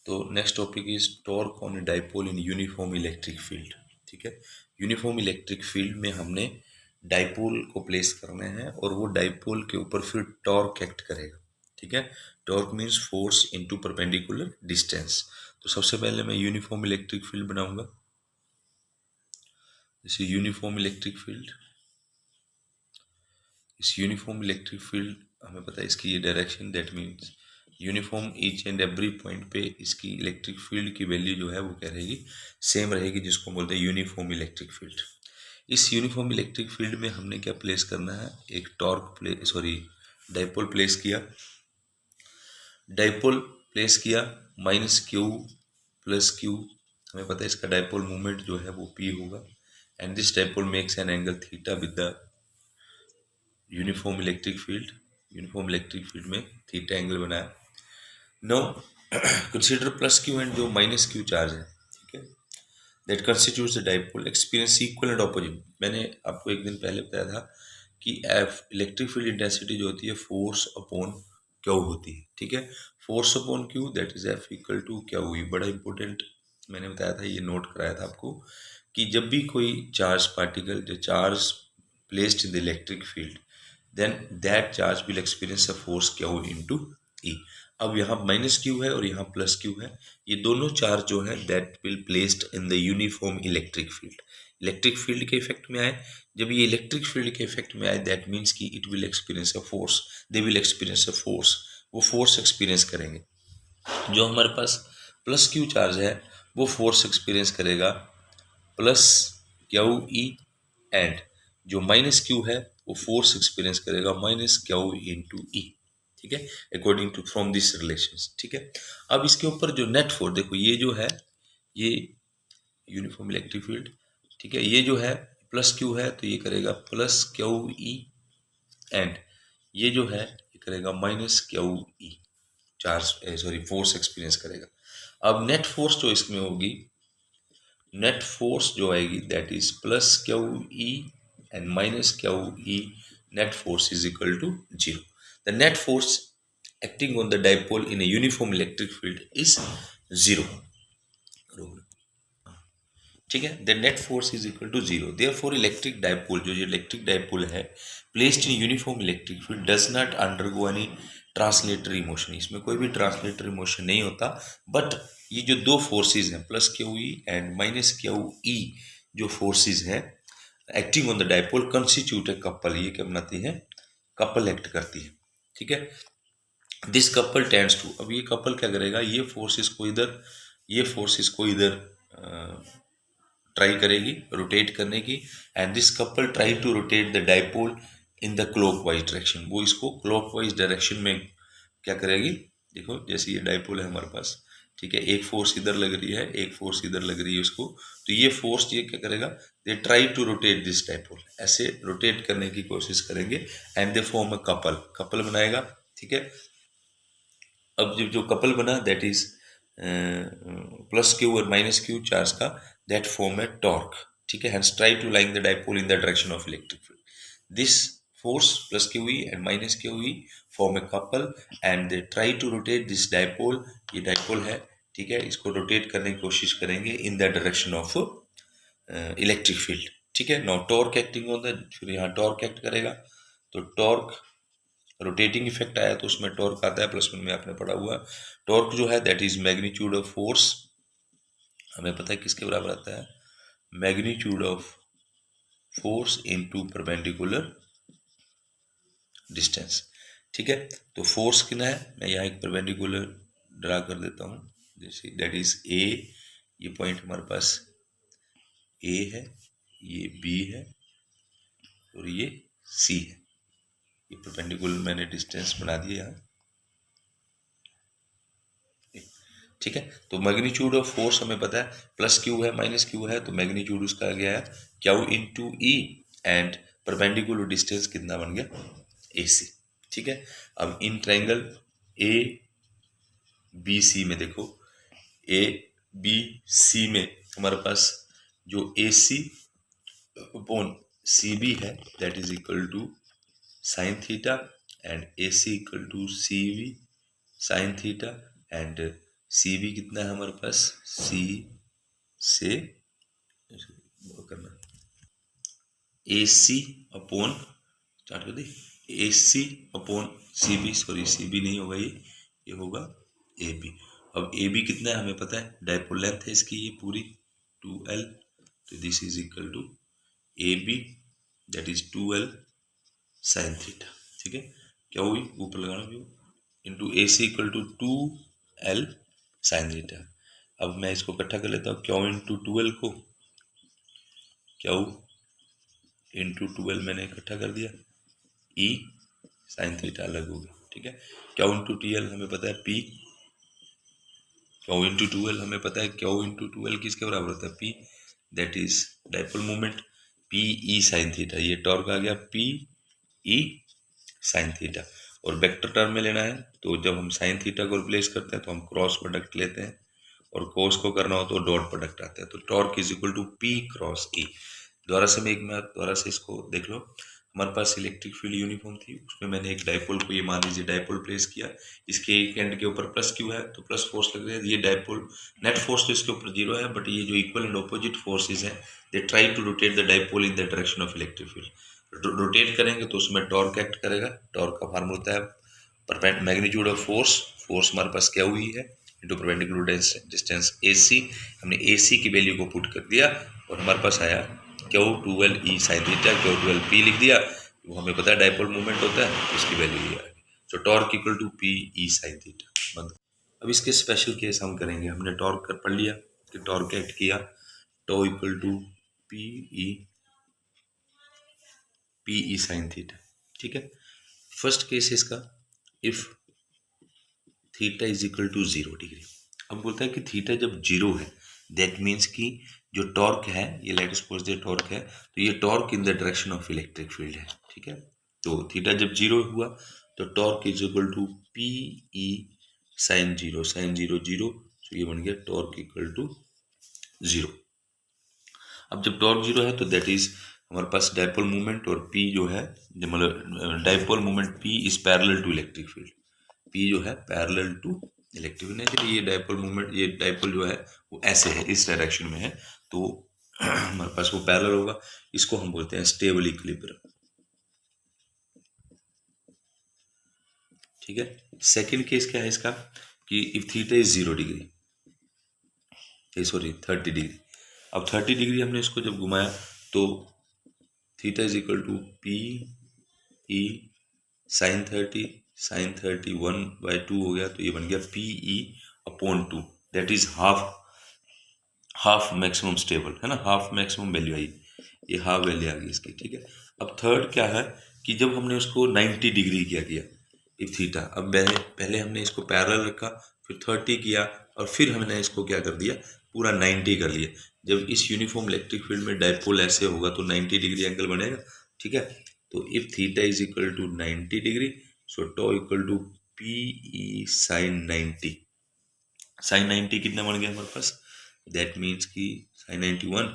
तो next topic is torque on a dipole in uniform electric field. ठीक है, uniform electric field में हमने डाइपोल को प्लेस करना है और वो डाइपोल के ऊपर फिर टॉर्क एक्ट करेगा। ठीक है, torque means force into perpendicular distance. तो सबसे पहले मैं यूनिफॉर्म इलेक्ट्रिक फील्ड बनाऊंगा। जैसे यूनिफॉर्म इलेक्ट्रिक फील्ड, इस यूनिफॉर्म इलेक्ट्रिक फील्ड हमें पता है इसकी ये direction, that means uniform each and every point पे इसकी इलेक्ट्रिक फील्ड की वैल्यू जो है वो क्या रहेगी, सेम रहेगी, जिसको बोलते हैं यूनिफॉर्म इलेक्ट्रिक फील्ड। इस यूनिफॉर्म इलेक्ट्रिक फील्ड में हमने क्या प्लेस करना है, एक टॉर्क डाइपोल प्लेस किया। डाइपोल प्लेस किया माइनस क्यू प्लस क्यू, हमें पता है इसका डाइपोल मूवमेंट जो है वो पी होगा। And this dipole makes an angle theta with the uniform electric field. Uniform electric field में थीटा एंगल बनाया। Know consider plus Q and जो माइनस क्यू चार्ज है, ठीक है, that constitutes the dipole experience equal and opposite. मैंने आपको एक दिन पहले बताया था कि एफ इलेक्ट्रिक फील्ड इंटेंसिटी जो होती है फोर्स अपॉन क्यू होती है। ठीक है, force upon Q that is F equal to Q E. बड़ा इंपॉर्टेंट मैंने बताया था, ये नोट कराया था आपको कि जब भी कोई चार्ज पार्टिकल, जो charge placed in the electric field, then that charge will experience a force Q into E. अब यहाँ माइनस क्यू है और यहाँ प्लस क्यू है, ये दोनों चार्ज जो है that will placed in the uniform electric field. Electric field के इफेक्ट में आए, जब ये इलेक्ट्रिक फील्ड के इफेक्ट में आए दैट मीन्स कि it will experience a force, they will experience a force, वो फोर्स एक्सपीरियंस करेंगे। जो हमारे पास प्लस क्यू चार्ज है वो फोर्स एक्सपीरियंस करेगा प्लस क्यू ई, एंड जो माइनस क्यू है वो फोर्स एक्सपीरियंस करेगा माइनस क्यू इंटू ई। ठीक है, according to from this relation. ठीक है, अब इसके ऊपर जो नेट फोर्स देखो, ये जो है ये यूनिफॉर्म इलेक्ट्रिक फील्ड, ठीक है, ये जो है प्लस क्यू है तो ये करेगा प्लस क्यू ई, एंड ये जो है ये करेगा माइनस क्यू ई, फोर्स एक्सपीरियंस करेगा। अब नेट फोर्स जो इसमें होगी, नेट फोर्स जो आएगी that is plus Q E and minus Q E, net force is equal to zero. The net force acting on the dipole in a uniform electric field is zero। ठीक है, the net force is equal to zero. Therefore electric dipole, जो electric dipole है placed in uniform electric field does not undergo any translatory motion, इसमें कोई भी translatory motion नहीं होता। But ये जो दो फोर्सेज हैं plus Q E and minus Q ई, जो फोर्सेज हैं acting on the dipole constitute a couple, ये क्या बनाती है, कपल एक्ट करती है। ठीक है, दिस कपल टेंड्स टू, अब ये कपल क्या करेगा, ये फोर्सेस को इधर, ये फोर्सेस को इधर ट्राई करेगी रोटेट करने की, and this couple try to rotate the dipole in the clockwise direction, वो इसको क्लॉकवाइज डायरेक्शन में क्या करेगी। देखो जैसे ये डाइपोल है हमारे पास, ठीक है, एक फोर्स इधर लग रही है, एक फोर्स इधर लग रही है उसको, तो ये फोर्स ये क्या करेगा, they try to rotate this dipole, ऐसे रोटेट करने की कोशिश करेंगे, and they form a couple, couple बनाएगा। ठीक है, अब जो कपल बना दैट इज प्लस क्यू और माइनस क्यू चार्ज का, दैट फॉर्म ए टॉर्क। ठीक है, hence try to line the dipole in the direction of electric field. This force plus Q E and minus Q E form a couple and they try to rotate this dipole, ये dipole है, ठीक है, इसको rotate करने की कोशिश करेंगे in the direction of electric field. ठीक है, now torque acting on the, फिर यहाँ टॉर्क एक्ट करेगा, तो टॉर्क रोटेटिंग इफेक्ट आया तो उसमें टॉर्क आता है, प्लस वन में आपने पढ़ा हुआ। टॉर्क जो है that is magnitude of force, हमें पता है किसके बराबर आता है, magnitude of force into perpendicular distance. ठीक है, तो फोर्स कितना है, मैं यहाँ एक परपेंडिकुलर ड्रा कर देता हूँ, जैसे दैट इज ए, ये पॉइंट हमारे पास ए है, ये बी है और ये सी है, ये परपेंडिकुलर मैंने डिस्टेंस बना दिया यहाँ। ठीक है, तो मैग्नीट्यूड ऑफ फोर्स हमें पता है प्लस क्यू है माइनस क्यू है, तो मैग्नीट्यूड उसका आ गया है Q into E, and perpendicular distance कितना बन गया, ए सी। ठीक है, अब in triangle A B C में देखो, ए बी सी में हमारे पास जो A C upon C B है that is equal to sine theta, and A C equal to C B sine theta, and C B कितना है हमारे पास, सी से वो करना ए सी अपॉन, स्टार्ट कर दी, A C upon C B, sorry C B नहीं होगा ये होगा ए बी। अब ए बी कितना है हमें पता है, डायपोल लेंथ है इसकी ये पूरी 2L, तो this is equal to A B that is 2L sine theta. ठीक है, क्या हुई, ऊपर लगाना भी into A C equal to 2L sine theta. अब मैं इसको इकट्ठा कर लेता हूँ, क्यों इंटू 2L को, क्या इंटू 2L मैंने इकट्ठा कर दिया, ई साइन थीटा अलग हो गया। ठीक है, क्यू इंटू टी एल हमें पता है पी, क्यू इंटू 2L हमें पता है क्यू इंटू 2L किसके बराबर होता है, P, that is dipole moment, P E sine theta, ये टॉर्क आ गया पी ई साइन थीटा। और वेक्टर टर्म में लेना है तो जब हम साइन थीटा को रिप्लेस करते हैं तो हम क्रॉस प्रोडक्ट लेते हैं, और कोस को करना हो तो डॉट प्रोडक्ट आता है, तो torque is equal to P cross E. दोबारा से मैं एक बार दोबारा से इसको देख लो, हमारे पास इलेक्ट्रिक फील्ड यूनिफॉर्म थी, उसमें मैंने एक डाइपोल को, ये मान लीजिए डाइपोल प्लेस किया, इसके एक एंड के ऊपर प्लस क्यू है तो प्लस फोर्स लग रहा है, ये डाइपोल नेट फोर्स तो इसके ऊपर जीरो है, बट ये जो इक्वल एंड ऑपोजिट फोर्सेज हैं they try to rotate the dipole in the direction of electric field. Rotate करेंगे तो उसमें टॉर्क एक्ट करेगा, टॉर्क का फार्मूला होता है मैग्नीट्यूड ऑफ फोर्स, फोर्स हमारे पास क्या हुई है इंटू परपेंडिकुलर डिस्टेंस ए सी, हमने ए सी की वैल्यू को पुट कर दिया और हमारे पास आया Q 2L E sine theta, Q 2L P लिख दिया, वो हमें पता है डाइपोल मूवमेंट होता है तो इसकी वैल्यू ये आ गई, so torque equal to P E sine theta बंद। अब इसके स्पेशल केस हम करेंगे, हमने टॉर्क कर पढ़ लिया कि टॉर्क एक्ट किया, tau equal to P E sine theta. ठीक है, फर्स्ट केस इसका, if theta is equal to 0 degree. अब बोलता है कि थीटा जब जीरो है दैट मीन्स कि जो टॉर्क है, ये लेट सपोज ये टॉर्क है, तो ये torque in the direction of electric field है। ठीक है, तो थीटा जब जीरो हुआ तो torque is equal to P E sine zero, sine zero zero, तो ये बन गया टॉर्क इक्वल टू जीरो। अब जब टॉर्क जीरो है तो दैट इज हमारे पास डाइपोल मूवमेंट, और पी जो है मतलब dipole movement P is parallel to electric field, P जो है पैरेलल टू इलेक्ट्रिक फील्ड, ये डाइपोल मूवमेंट, ये डाइपोल जो है वो ऐसे है, इस डायरेक्शन में है, तो हमारे पास वो पैरेलल होगा, इसको हम बोलते हैं स्टेबल इक्विलिब्रियम। ठीक है, सेकंड केस क्या है इसका कि if theta is 0 degree, sorry 30 degree. अब 30 डिग्री हमने इसको जब घुमाया तो theta is equal to P E sine 30, sine 30 1/2 हो गया, तो ये बन गया P E upon 2, that is half maximum stable है ना, हाफ मैक्सिमम वैल्यू आई, ये हाफ वैल्यू आ गई इसकी। ठीक है, अब थर्ड क्या है कि जब हमने उसको 90 डिग्री किया इफ थीटा, अब पहले हमने इसको पैरेलल रखा, फिर 30 किया, और फिर हमने इसको क्या कर दिया, पूरा 90 कर लिया। जब इस यूनिफॉर्म इलेक्ट्रिक फील्ड में डाइपोल ऐसे होगा तो 90 डिग्री एंगल बनेगा। ठीक है, तो if theta is equal to 90 degree, so tau equal to P E sine 90, sine 90 कितना बन गया हमारे पास, दैट मीन्स कि साइन 91,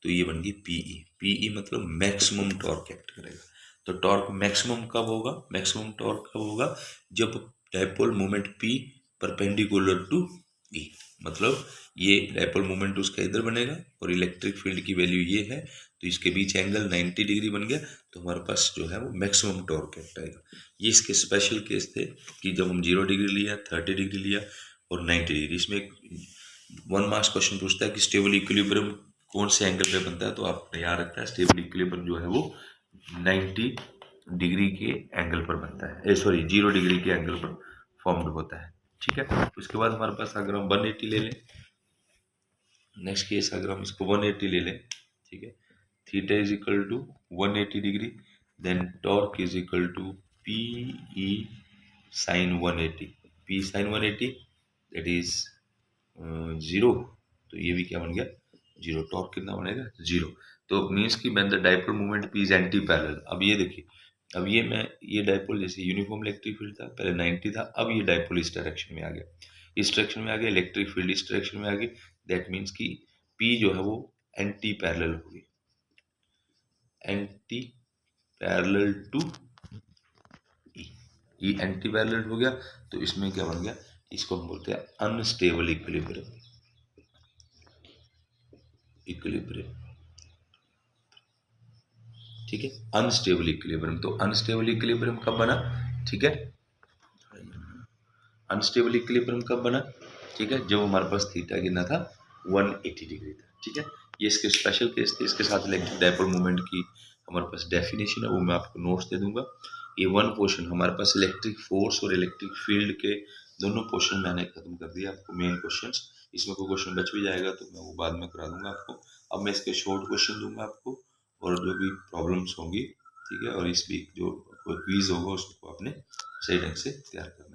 तो ये बन गई पीई, पीई मतलब मैक्सिमम टॉर्क एक्ट करेगा। तो टॉर्क मैक्सिमम कब होगा, मैक्सिमम टॉर्क कब होगा, जब dipole moment P perpendicular to E, मतलब ये डाइपोल मोमेंट उसका इधर बनेगा और इलेक्ट्रिक फील्ड की वैल्यू ये है, तो इसके बीच एंगल 90 डिग्री बन गया, तो हमारे पास जो है वो मैक्सिमम टॉर्क एक्ट आएगा। ये इसके स्पेशल केस थे कि जब हम 0 डिग्री लिया, 30 डिग्री लिया और 90 डिग्री। इसमें एक 1 मार्क्स क्वेश्चन पूछता है कि स्टेबल इक्विलिब्रियम कौन से एंगल पे बनता है, तो आपने याद रखना है स्टेबल इक्विलिब्रियम जो है वो 90 डिग्री के एंगल पर बनता है, सॉरी 0 डिग्री के एंगल पर फॉर्म्ड होता है। ठीक है, उसके बाद हमारे पास अगर हम 180 ले लें, नेक्स्ट केस अगर हम इसको 180 ले लें, ठीक है, theta is equal to 180 degree, then torque is equal to P E sine 180, P sine 180 that is 0, तो ये भी क्या बन गया 0, टॉर्क कितना बनेगा 0। तो मीन्स कि man the dipole movement P is anti parallel. अब ये देखिए, अब ये डाइपोल जैसे यूनिफॉर्म इलेक्ट्रिक फील्ड था पहले 90 था, अब ये डाइपोल इस डायरेक्शन में आ गया, इस डायरेक्शन में आ गया, इलेक्ट्रिक फील्ड इस डायरेक्शन में आ गई, दैट मीन्स कि पी जो है वो एंटी पैरेलल होगी, anti parallel to E, anti parallel हो गया, तो इसमें क्या बन गया, इसको हम बोलते हैं अनस्टेबल इक्विलिब्रियम। इक्विलिब्रियम, ठीक है, अनस्टेबल इक्विलिब्रियम। तो अनस्टेबल इक्विलिब्रियम कब बना, ठीक है, अनस्टेबल इक्विलिब्रियम कब बना, ठीक है, जब हमारे पास थीटा कितना था 180 डिग्री था, ठीक है। ये इसके स्पेशल केस थे। इसके साथ इलेक्ट्रिक डायपोल मोमेंट की हमारे पास डेफिनेशन है, वो मैं आपको नोट्स दे दूंगा। ये वन पोर्शन हमारे पास इलेक्ट्रिक फोर्स और इलेक्ट्रिक फील्ड के दोनों पोर्शन मैंने खत्म कर दिया आपको, मेन क्वेश्चंस। इसमें कोई क्वेश्चन बच भी जाएगा तो मैं वो बाद में करा दूंगा आपको। अब मैं इसके शॉर्ट क्वेश्चन दूंगा आपको, और जो भी प्रॉब्लम्स होंगी, ठीक है, और इस वीक जो कोई क्विज होगा उसको आपने सही ढंग से तैयार करना।